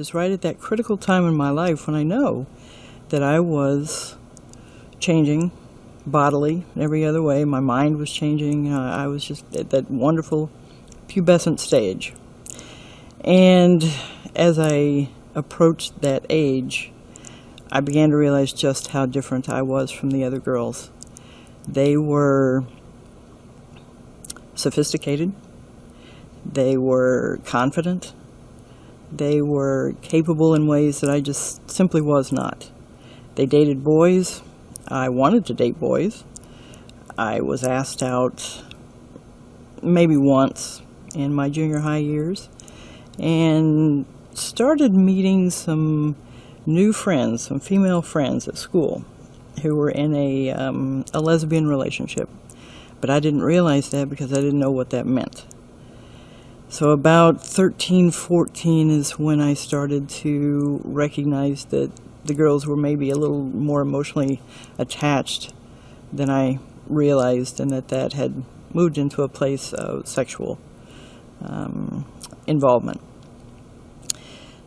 It's right at that critical time in my life when I know that I was changing bodily in every other way. My mind was changing. I was just at that wonderful pubescent stage. And as I approached that age, I began to realize just how different I was from the other girls. They were sophisticated. They were confident. They were capable in ways that I just simply was not. They dated boys. I wanted to date boys. I was asked out maybe once in my junior high years and started meeting some new friends, some female friends at school who were in a lesbian relationship. But I didn't realize that because I didn't know what that meant. So about 13, 14 is when I started to recognize that the girls were maybe a little more emotionally attached than I realized, and that had moved into a place of sexual involvement.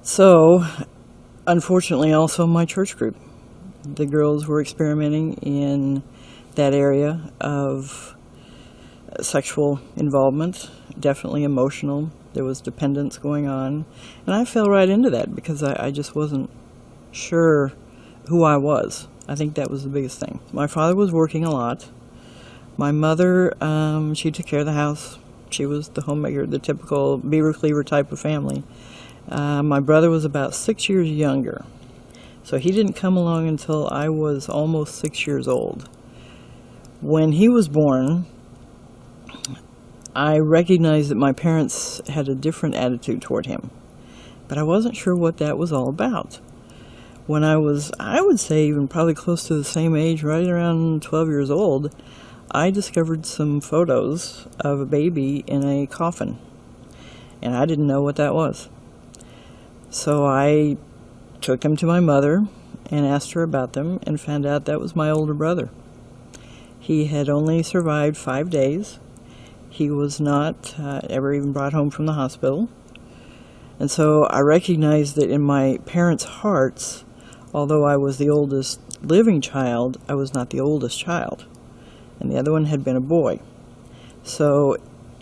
So, unfortunately, also my church group. The girls were experimenting in that area of sexual involvement, definitely emotional. There was dependence going on, and I fell right into that because I just wasn't sure who I was. I think that was the biggest thing. My father was working a lot. My mother, she took care of the house. She was the homemaker, the typical Beaver Cleaver type of family. My brother was about 6 years younger, so he didn't come along until I was almost 6 years old. When he was born, I recognized that my parents had a different attitude toward him, but I wasn't sure what that was all about. When I would say even probably close to the same age, right around 12 years old, I discovered some photos of a baby in a coffin, and I didn't know what that was. So I took them to my mother and asked her about them and found out that was my older brother. He had only survived 5 days. He was not ever even brought home from the hospital. And so I recognized that in my parents' hearts, although I was the oldest living child, I was not the oldest child. And the other one had been a boy. So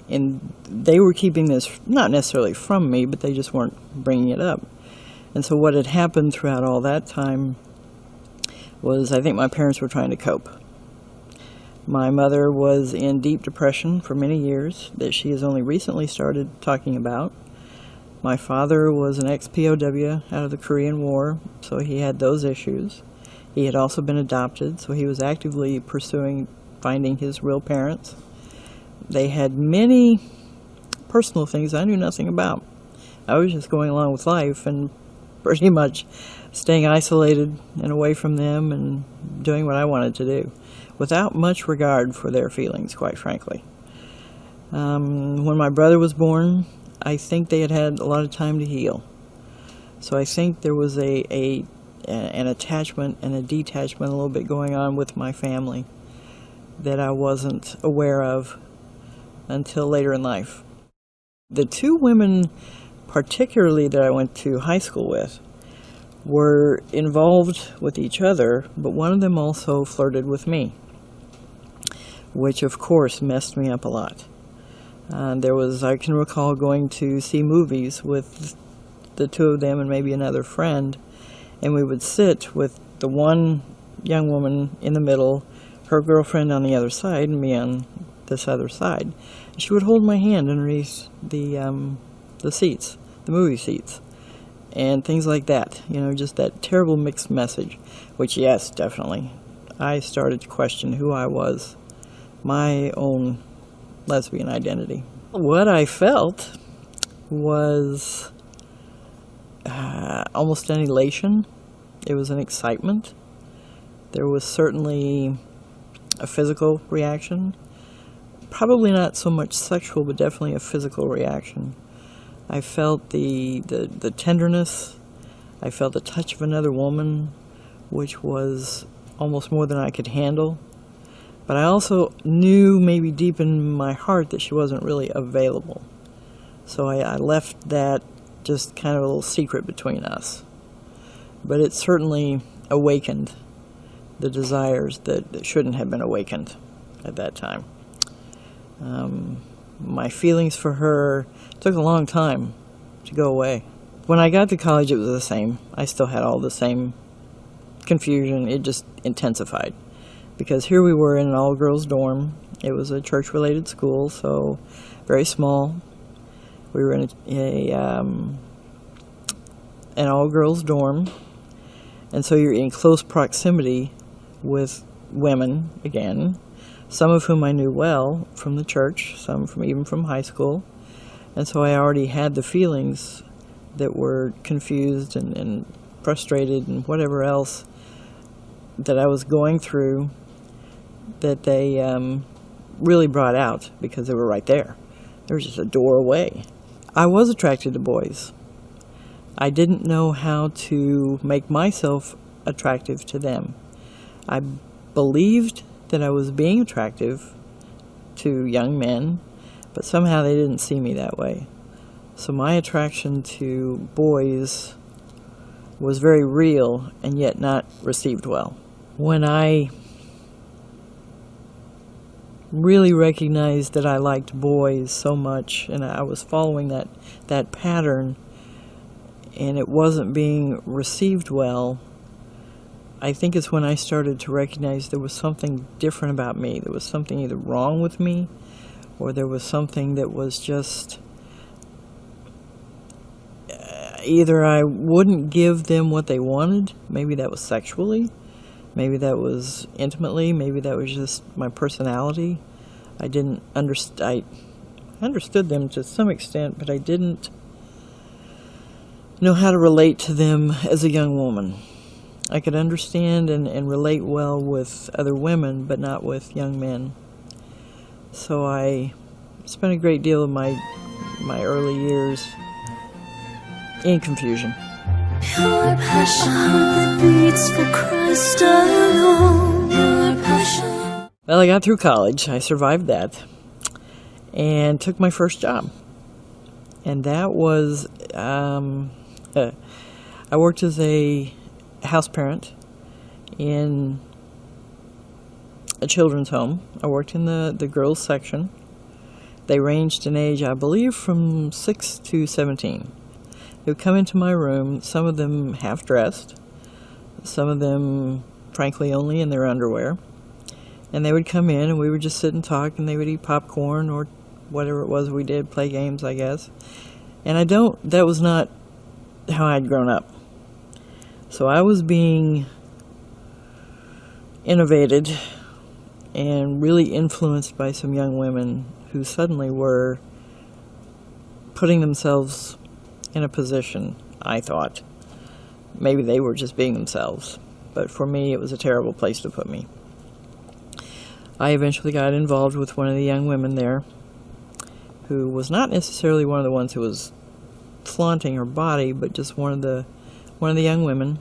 they were keeping this, not necessarily from me, but they just weren't bringing it up. And so what had happened throughout all that time was I think my parents were trying to cope. My mother was in deep depression for many years that she has only recently started talking about. My father was an ex-POW out of the Korean War, so he had those issues. He had also been adopted, so he was actively pursuing finding his real parents. They had many personal things I knew nothing about. I was just going along with life and pretty much staying isolated and away from them and doing what I wanted to do, without much regard for their feelings, quite frankly. When my brother was born, I think they had had a lot of time to heal. So I think there was an attachment and a detachment a little bit going on with my family that I wasn't aware of until later in life. The two women particularly that I went to high school with were involved with each other, but one of them also flirted with me, which of course messed me up a lot. I can recall going to see movies with the two of them and maybe another friend, and we would sit with the one young woman in the middle, her girlfriend on the other side, and me on this other side. She would hold my hand underneath the seats, the movie seats, and things like that. You know, just that terrible mixed message, which, yes, definitely, I started to question who I was, my own lesbian identity. What I felt was almost an elation. It was an excitement. There was certainly a physical reaction. Probably not so much sexual, but definitely a physical reaction. I felt the tenderness. I felt the touch of another woman, which was almost more than I could handle. But I also knew maybe deep in my heart that she wasn't really available. So I left that just kind of a little secret between us. But it certainly awakened the desires that shouldn't have been awakened at that time. My feelings for her took a long time to go away. When I got to college, it was the same. I still had all the same confusion. It just intensified. Because here we were in an all-girls dorm. It was a church-related school, so very small. We were in an all-girls dorm, and so you're in close proximity with women, again, some of whom I knew well from the church, some even from high school, and so I already had the feelings that were confused and frustrated and whatever else that I was going through that they really brought out because they were right there. They were just a door away. I was attracted to boys. I didn't know how to make myself attractive to them. I believed that I was being attractive to young men, but somehow they didn't see me that way. So my attraction to boys was very real and yet not received well. When I really recognized that I liked boys so much and I was following that pattern and it wasn't being received well, I think it's when I started to recognize there was something different about me. There was something either wrong with me or there was something that was just either I wouldn't give them what they wanted. Maybe that was sexually. Maybe that was intimately. Maybe that was just my personality. I understood them to some extent, but I didn't know how to relate to them as a young woman. I could understand and relate well with other women, but not with young men. So I spent a great deal of my early years in confusion. Your passion beats for Christ alone. Your passion. Well, I got through college. I survived that and took my first job. And that was, I worked as a house parent in a children's home. I worked in the girls section. They ranged in age, I believe, from 6 to 17. They would come into my room, some of them half-dressed, some of them, frankly, only in their underwear. And they would come in, and we would just sit and talk, and they would eat popcorn or whatever it was we did, play games, I guess. And that was not how I'd grown up. So I was being innovated and really influenced by some young women who suddenly were putting themselves in a position, I thought. Maybe they were just being themselves, but for me it was a terrible place to put me. I eventually got involved with one of the young women there who was not necessarily one of the ones who was flaunting her body, but just one of the young women.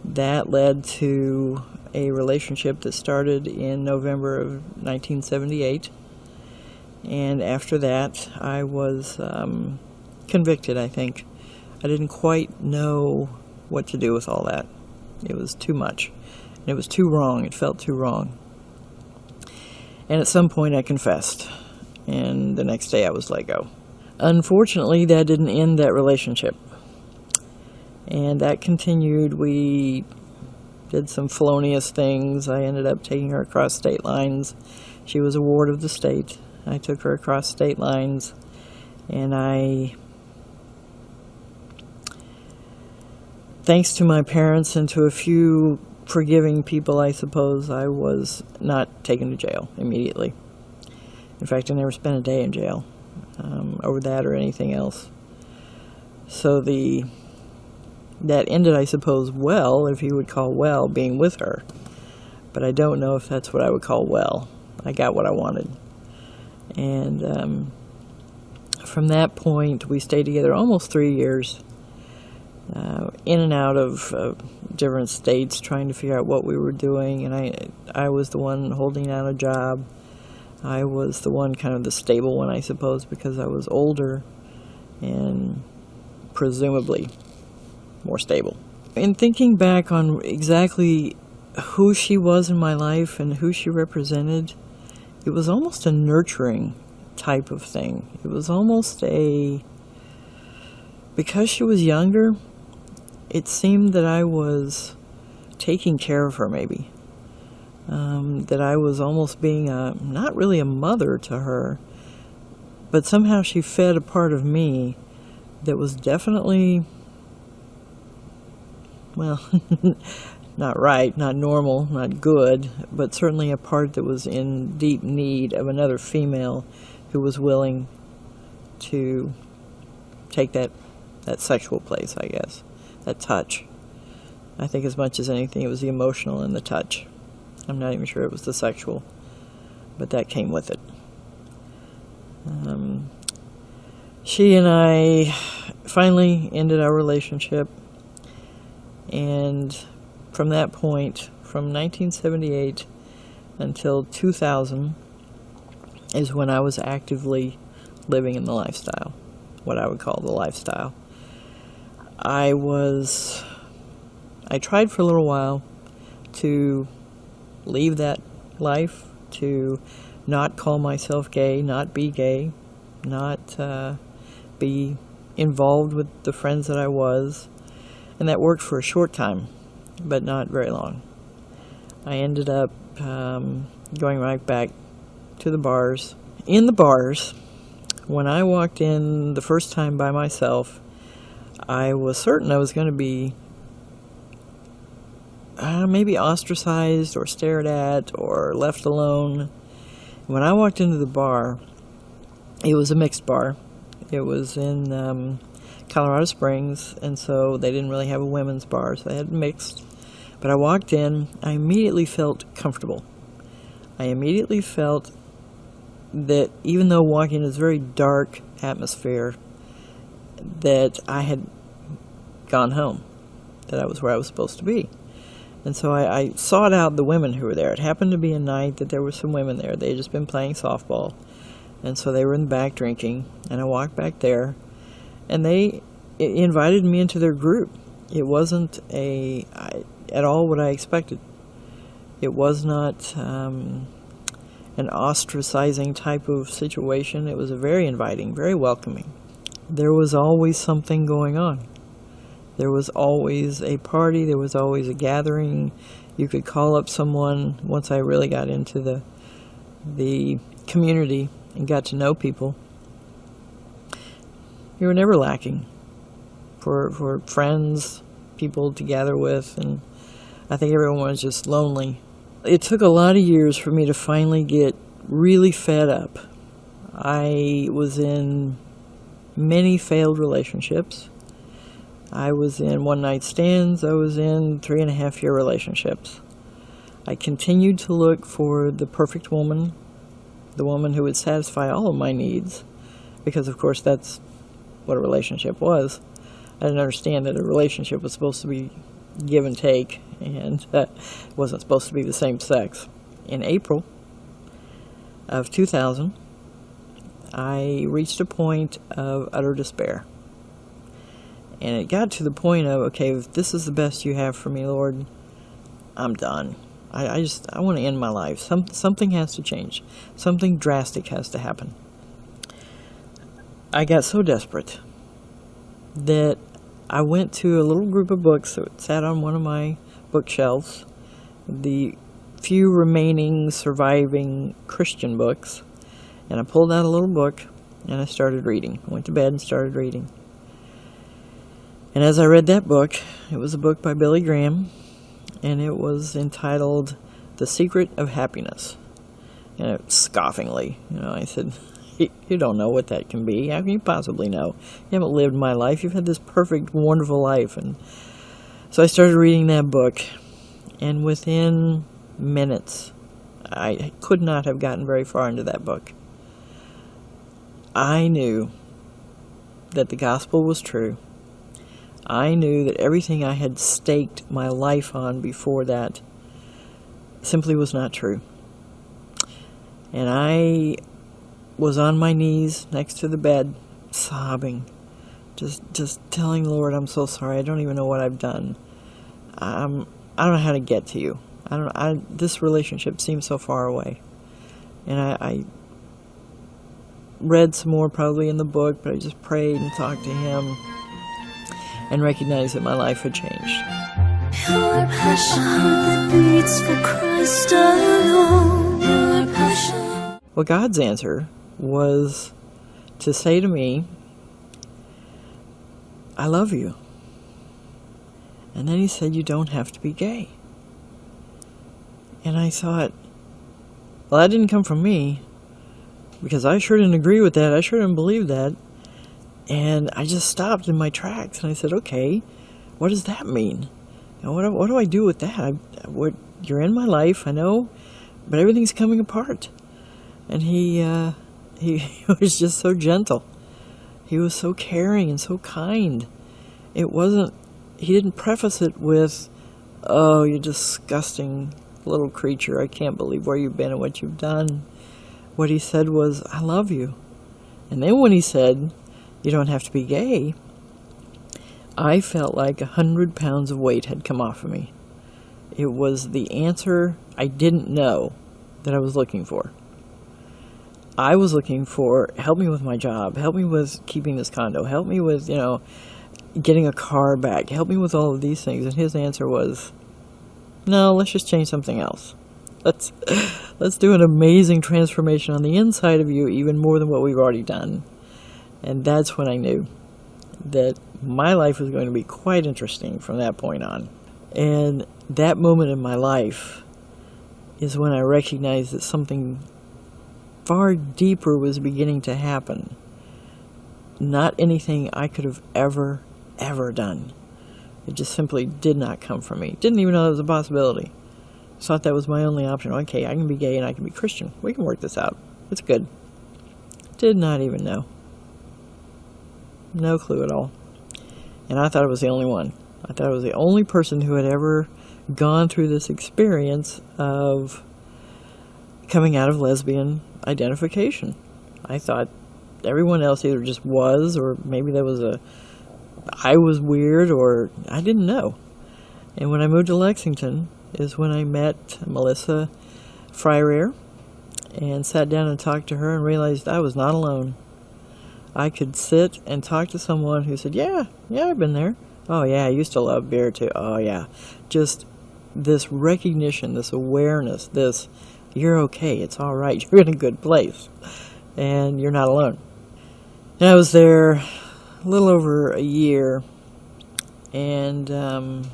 That led to a relationship that started in November of 1978, and after that I was convicted, I think. I didn't quite know what to do with all that. It was too much. And it was too wrong. It felt too wrong. And at some point I confessed, and the next day I was let go. Unfortunately, that didn't end that relationship. And that continued. We did some felonious things. I ended up taking her across state lines. She was a ward of the state. I took her across state lines, and thanks to my parents and to a few forgiving people, I suppose, I was not taken to jail immediately. In fact, I never spent a day in jail over that or anything else. So that ended, I suppose, well, if you would call well, being with her. But I don't know if that's what I would call well. I got what I wanted. And from that point, we stayed together almost 3 years, in and out of different states, trying to figure out what we were doing. And I was the one holding down a job. I was the one kind of the stable one, I suppose, because I was older and presumably more stable. In thinking back on exactly who she was in my life and who she represented, it was almost a nurturing type of thing. It was almost because she was younger, it seemed that I was taking care of her maybe. That I was almost being not really a mother to her, but somehow she fed a part of me that was definitely, well, not right, not normal, not good, but certainly a part that was in deep need of another female who was willing to take that sexual place, I guess, that touch. I think as much as anything, it was the emotional and the touch. I'm not even sure it was the sexual, but that came with it. She and I finally ended our relationship, and from that point, from 1978 until 2000, is when I was actively living in the lifestyle, what I would call the lifestyle. I tried for a little while to leave that life, to not call myself gay, not be gay, not be involved with the friends that I was, and that worked for a short time, but not very long. I ended up going right back to the bars. In the bars, when I walked in the first time by myself, I was certain I was going to be maybe ostracized or stared at or left alone. When I walked into the bar, it was a mixed bar. It was in Colorado Springs, and so they didn't really have a women's bar, so they had mixed. But I walked in, I immediately felt comfortable. I immediately felt that even though walking in this very dark atmosphere, that I had gone home, that I was where I was supposed to be. And so I sought out the women who were there. It happened to be a night that there were some women there. They had just been playing softball, and so they were in the back drinking, and I walked back there, and they invited me into their group. It wasn't at all what I expected. It was not an ostracizing type of situation. It was a very inviting, very welcoming. There was always something going on. There was always a party. There was always a gathering. You could call up someone. Once I really got into the community and got to know people, you were never lacking for friends, people to gather with, and I think everyone was just lonely. It took a lot of years for me to finally get really fed up. I was in many failed relationships. I was in one-night stands. I was in 3.5-year relationships. I continued to look for the perfect woman, the woman who would satisfy all of my needs, because, of course, that's what a relationship was. I didn't understand that a relationship was supposed to be give and take, and it wasn't supposed to be the same sex. In April of 2000, I reached a point of utter despair. And it got to the point of, okay, if this is the best you have for me, Lord, I'm done. I want to end my life. Something has to change. Something drastic has to happen. I got so desperate that I went to a little group of books that sat on one of my bookshelves, the few remaining surviving Christian books, and I pulled out a little book and I started reading. I went to bed and started reading. And as I read that book, it was a book by Billy Graham, and it was entitled The Secret of Happiness. And it, scoffingly, I said, you don't know what that can be. How can you possibly know? You haven't lived my life. You've had this perfect, wonderful life. And so I started reading that book, and within minutes, I could not have gotten very far into that book. I knew that the gospel was true. I knew that everything I had staked my life on before that simply was not true. And I was on my knees next to the bed, sobbing, Just telling the Lord, I'm so sorry. I don't even know what I've done. I don't know how to get to you. This relationship seems so far away. And I read some more probably in the book, but I just prayed and talked to him and recognized that my life had changed. Pure passion that beats for Christ alone. Pure passion. Well, God's answer was to say to me, I love you. And then he said, you don't have to be gay. And I thought, well, that didn't come from me, because I sure didn't agree with that. I sure didn't believe that. And I just stopped in my tracks and I said, okay, what does that mean? And what do I do with that? You're in my life, I know, but everything's coming apart. And he was just so gentle. He was so caring and so kind. He didn't preface it with, oh, you disgusting little creature. I can't believe where you've been and what you've done. What he said was, I love you. And then when he said, you don't have to be gay, I felt like 100 pounds of weight had come off of me. It was the answer I didn't know that I was looking for. I was looking for, help me with my job, help me with keeping this condo, help me with, getting a car back, help me with all of these things. And his answer was, no, let's just change something else. Let's do an amazing transformation on the inside of you, even more than what we've already done. And that's when I knew that my life was going to be quite interesting from that point on. And that moment in my life is when I recognized that something far deeper was beginning to happen. Not anything I could have ever done. It just simply did not come from me. Didn't even know that was a possibility. Thought that was my only option. Okay, I can be gay and I can be Christian. We can work this out. It's good. Did not even know. No clue at all. And I thought I was the only one. I thought I was the only person who had ever gone through this experience of coming out of lesbian identification. I thought everyone else either just was, or maybe I was weird, or I didn't know. And when I moved to Lexington is when I met Melissa Freirear and sat down and talked to her and realized I was not alone. I could sit and talk to someone who said, yeah, I've been there. Oh, yeah, I used to love beer, too. Oh, yeah. Just this recognition, this awareness, you're okay, it's all right, you're in a good place, and you're not alone. And I was there a little over a year, and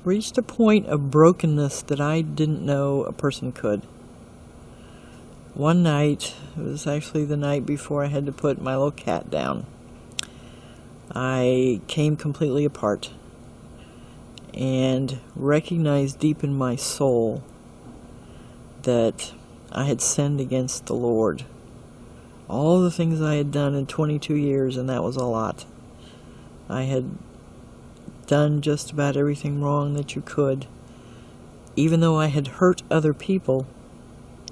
reached a point of brokenness that I didn't know a person could. One night, it was actually the night before I had to put my little cat down, I came completely apart and recognized deep in my soul that I had sinned against the Lord. All the things I had done in 22 years, and that was a lot. I had done just about everything wrong that you could. Even though I had hurt other people,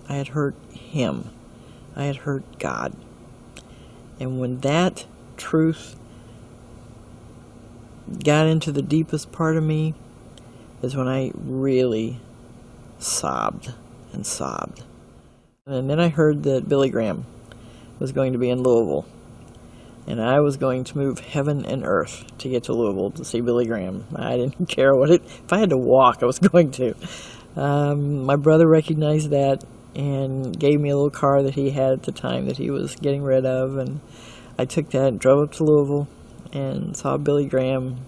I had hurt Him. I had hurt God. And when that truth got into the deepest part of me is when I really sobbed and sobbed. And then I heard that Billy Graham was going to be in Louisville. And I was going to move heaven and earth to get to Louisville to see Billy Graham. I didn't care if I had to walk, I was going to. My brother recognized that and gave me a little car that he had at the time that he was getting rid of. And I took that and drove up to Louisville and saw Billy Graham.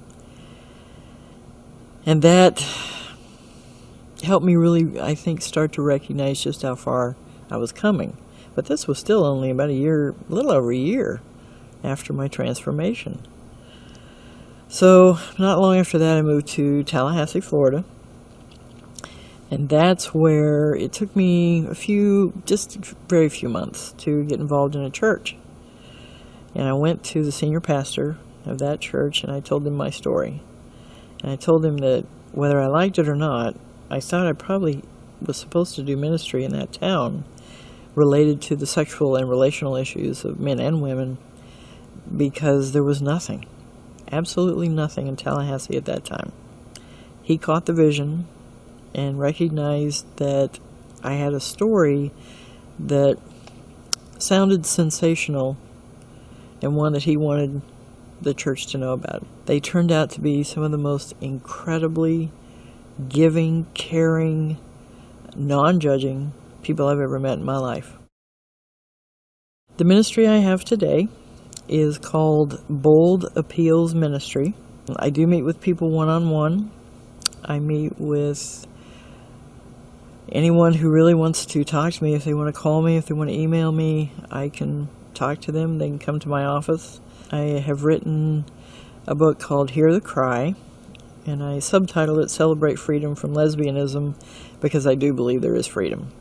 And that helped me really, I think, start to recognize just how far I was coming. But this was still only about a little over a year after my transformation. So, not long after that, I moved to Tallahassee, Florida. And that's where it took me just very few months to get involved in a church. And I went to the senior pastor of that church and I told him my story. And I told him that whether I liked it or not, I thought I probably was supposed to do ministry in that town related to the sexual and relational issues of men and women. because there was nothing, absolutely nothing in Tallahassee at that time. He caught the vision and recognized that I had a story that sounded sensational and one that he wanted the church to know about. They turned out to be some of the most incredibly giving, caring, non-judging people I've ever met in my life. The ministry I have today is called Bold Appeals Ministry. I do meet with people one-on-one. I meet with anyone who really wants to talk to me. If they want to call me, if they want to email me, I can talk to them. They can come to my office. I have written a book called Hear the Cry, and I subtitled it Celebrate Freedom from Lesbianism, because I do believe there is freedom.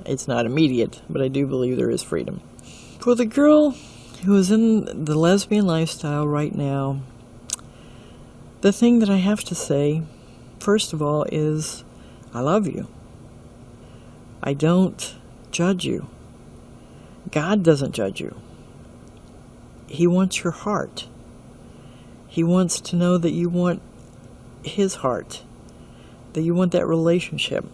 It's not immediate, but I do believe there is freedom. For the girl who is in the lesbian lifestyle right now, the thing that I have to say, first of all, is I love you. I don't judge you. God doesn't judge you. He wants your heart. He wants to know that you want His heart, that you want that relationship.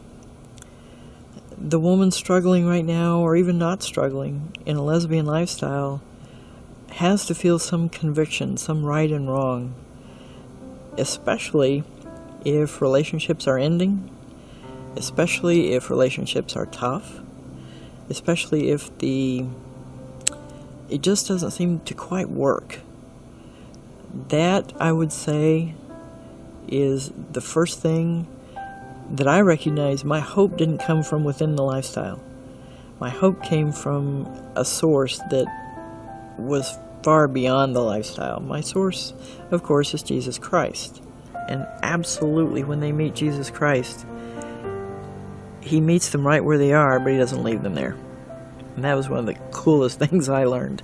The woman struggling right now, or even not struggling, in a lesbian lifestyle, has to feel some conviction, some right and wrong, especially if relationships are ending, especially if relationships are tough, especially if it just doesn't seem to quite work. That, I would say, is the first thing that I recognize. My hope didn't come from within the lifestyle. My hope came from a source that was far beyond the lifestyle. My source, of course, is Jesus Christ. And absolutely, when they meet Jesus Christ, He meets them right where they are, but He doesn't leave them there. And that was one of the coolest things I learned.